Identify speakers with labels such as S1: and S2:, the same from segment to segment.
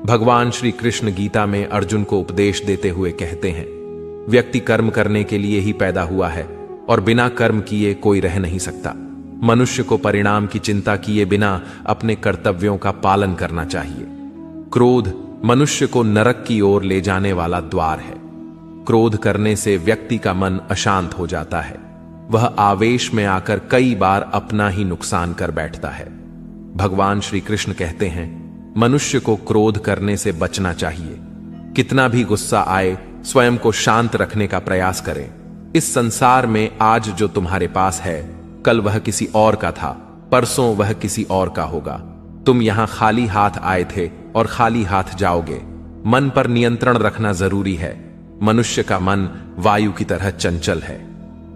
S1: भगवान श्री कृष्ण गीता में अर्जुन को उपदेश देते हुए कहते हैं, व्यक्ति कर्म करने के लिए ही पैदा हुआ है और बिना कर्म किए कोई रह नहीं सकता। मनुष्य को परिणाम की चिंता किए बिना अपने कर्तव्यों का पालन करना चाहिए। क्रोध मनुष्य को नरक की ओर ले जाने वाला द्वार है। क्रोध करने से व्यक्ति का मन अशांत हो जाता है। वह आवेश में आकर कई बार अपना ही नुकसान कर बैठता है। भगवान श्री कृष्ण कहते हैं, मनुष्य को क्रोध करने से बचना चाहिए। कितना भी गुस्सा आए, स्वयं को शांत रखने का प्रयास करें। इस संसार में आज जो तुम्हारे पास है, कल वह किसी और का था, परसों वह किसी और का होगा। तुम यहां खाली हाथ आए थे और खाली हाथ जाओगे। मन पर नियंत्रण रखना जरूरी है। मनुष्य का मन वायु की तरह चंचल है।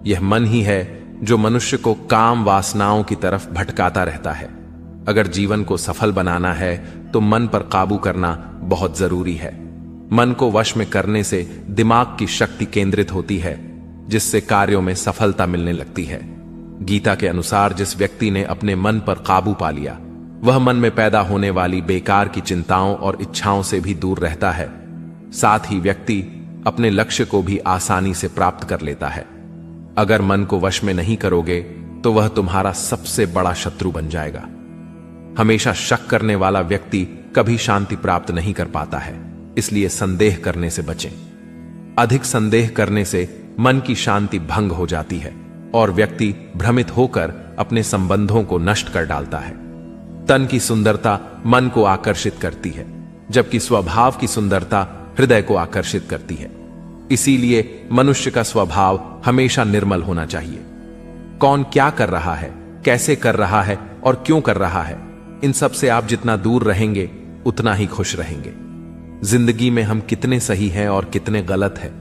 S1: यह मन ही है जो मनुष्य को काम वासनाओं की तरफ भटकाता रहता है। अगर जीवन को सफल बनाना है तो मन पर काबू करना बहुत जरूरी है। मन को वश में करने से दिमाग की शक्ति केंद्रित होती है, जिससे कार्यों में सफलता मिलने लगती है। गीता के अनुसार जिस व्यक्ति ने अपने मन पर काबू पा लिया, वह मन में पैदा होने वाली बेकार की चिंताओं और इच्छाओं से भी दूर रहता है। साथ ही व्यक्ति अपने लक्ष्य को भी आसानी से प्राप्त कर लेता है। अगर मन को वश में नहीं करोगे तो वह तुम्हारा सबसे बड़ा शत्रु बन जाएगा। हमेशा शक करने वाला व्यक्ति कभी शांति प्राप्त नहीं कर पाता है, इसलिए संदेह करने से बचें। अधिक संदेह करने से मन की शांति भंग हो जाती है और व्यक्ति भ्रमित होकर अपने संबंधों को नष्ट कर डालता है। तन की सुंदरता मन को आकर्षित करती है, जबकि स्वभाव की सुंदरता हृदय को आकर्षित करती है। इसीलिए मनुष्य का स्वभाव हमेशा निर्मल होना चाहिए। कौन क्या कर रहा है, कैसे कर रहा है और क्यों कर रहा है, इन सब से आप जितना दूर रहेंगे उतना ही खुश रहेंगे। जिंदगी में हम कितने सही हैं और कितने गलत हैं,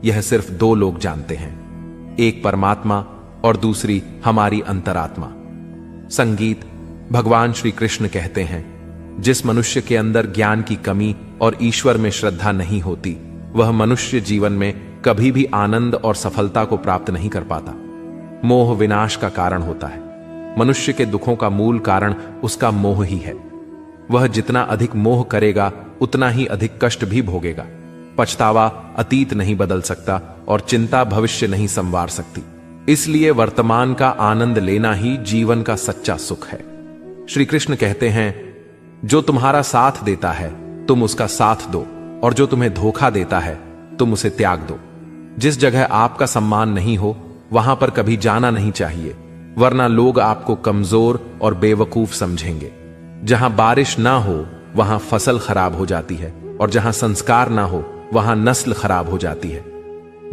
S1: यह सिर्फ दो लोग जानते हैं, एक परमात्मा और दूसरी हमारी अंतरात्मा। संगीत भगवान श्री कृष्ण कहते हैं, जिस मनुष्य के अंदर ज्ञान की कमी और ईश्वर में श्रद्धा नहीं होती, वह मनुष्य जीवन में कभी भी आनंद और सफलता को प्राप्त नहीं कर पाता। मोह विनाश का कारण होता है। मनुष्य के दुखों का मूल कारण उसका मोह ही है। वह जितना अधिक मोह करेगा उतना ही अधिक कष्ट भी भोगेगा। पछतावा अतीत नहीं बदल सकता और चिंता भविष्य नहीं संवार सकती। इसलिए वर्तमान का आनंद लेना ही जीवन का सच्चा सुख है। श्री कृष्ण कहते हैं, जो तुम्हारा साथ देता है तुम उसका साथ दो, और जो तुम्हें धोखा देता है तुम उसे त्याग दो। जिस जगह आपका सम्मान नहीं हो वहां पर कभी जाना नहीं चाहिए, वरना लोग आपको कमजोर और बेवकूफ समझेंगे। जहां बारिश ना हो वहां फसल खराब हो जाती है, और जहां संस्कार ना हो वहां नस्ल खराब हो जाती है।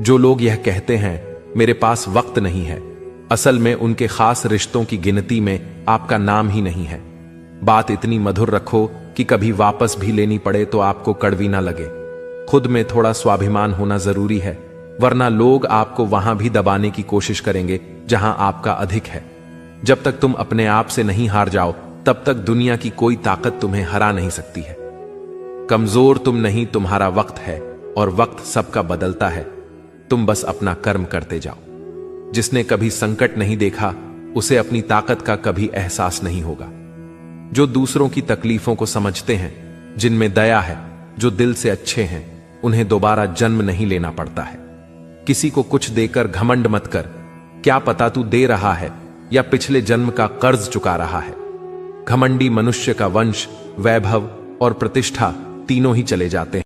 S1: जो लोग यह कहते हैं मेरे पास वक्त नहीं है, असल में उनके खास रिश्तों की गिनती में आपका नाम ही नहीं है। बात इतनी मधुर रखो कि कभी वापस भी लेनी पड़े तो आपको कड़वी ना लगे। खुद में थोड़ा स्वाभिमान होना जरूरी है, वरना लोग आपको वहां भी दबाने की कोशिश करेंगे जहां आपका अधिक है। जब तक तुम अपने आप से नहीं हार जाओ तब तक दुनिया की कोई ताकत तुम्हें हरा नहीं सकती है। कमजोर तुम नहीं, तुम्हारा वक्त है, और वक्त सबका बदलता है। तुम बस अपना कर्म करते जाओ। जिसने कभी संकट नहीं देखा उसे अपनी ताकत का कभी एहसास नहीं होगा। जो दूसरों की तकलीफों को समझते हैं, जिनमें दया है, जो दिल से अच्छे हैं, उन्हें दोबारा जन्म नहीं लेना पड़ता है। किसी को कुछ देकर घमंड मत कर। क्या पता तू दे रहा है या पिछले जन्म का कर्ज चुका रहा है। घमंडी मनुष्य का वंश, वैभव और प्रतिष्ठा तीनों ही चले जाते हैं।